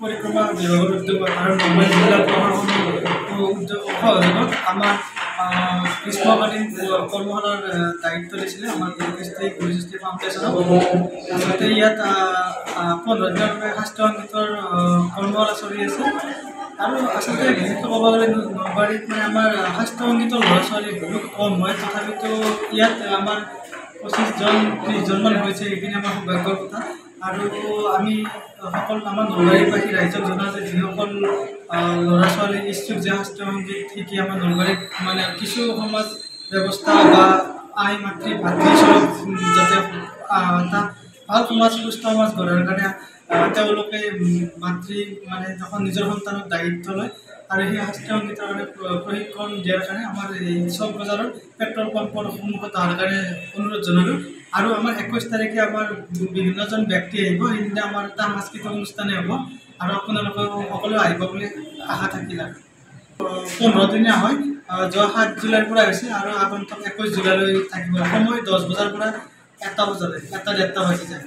পৰিক্ৰমা বিভাগৰ উদ্যোগ আৰু নলবাৰী জিলা প্ৰশাসনৰ সহযোগত আমাৰ গ্ৰীষ্মকালীন কৰ্মশালাৰ দায়িত্ব দিছিলে আমাৰ গুৰুকৃষ্টি ফাউণ্ডেশ্যনক। আচলতে ইয়াত 15 দিনৰ বাবে স্বাস্থ্য সংগীতৰ কৰ্মশালা চলি আছে আৰু আচলতে বিশেষকৈ ক'ব গ'লে নলবাৰীত মানে আমাৰ স্বাস্থ্য সংগীতৰ ল'ৰা ছোৱালী বহুত কম হয়, তথাপিতো ইয়াত আমাৰ 25-30জনমান হৈছে। এইখিনি আমাৰ সৌভাগ্যৰ কথা। আৰু আমি সকলো আমাৰ নলবাৰীবাসী ৰাইজক জনাওঁ যে যিসকল ল'ৰা ছোৱালী ইচ্ছুক যে শাস্ত্ৰীয় সংগীত শিকি আমাৰ নলবাৰীত মানে কিছু সমাজ ব্যৱস্থা বা আই মাতৃ ভাতৃস্বৰূপ যাতে এটা ভাল সমাজ সুস্থ সমাজ গঢ়াৰ কাৰণে তেওঁলোকে মাতৃ মানে যখন নিজৰ সন্তানক দায়িত্ব লয় আৰু সেই শাস্ত্ৰীয় সংগীতৰ কাৰণে প্ৰশিক্ষণ দিয়াৰ কাৰণে আমাৰ এই চক বজাৰৰ পেট্ৰল পাম্পৰ সন্মুখত অহাৰ কাৰণে অনুৰোধ জনালোঁ। আৰু আমাৰ 21 তাৰিখে আমাৰ বিভিন্নজন ব্যক্তি আহিব। সেইদিনা আমাৰ এটা সাংস্কৃতিক অনুষ্ঠানেই হ'ব আৰু আপোনালোকে সকলোৱে আহিব বুলি আশা থাকিল। 15 দিনীয়া হয়, যোৱা 7 জুলাইৰ পৰা হৈছে আৰু আগন্তুক 21 জুলাইলৈ থাকিব। সময় 10 বজাৰ পৰা 1 বজালৈ, 1-1:30 বাজি যায়।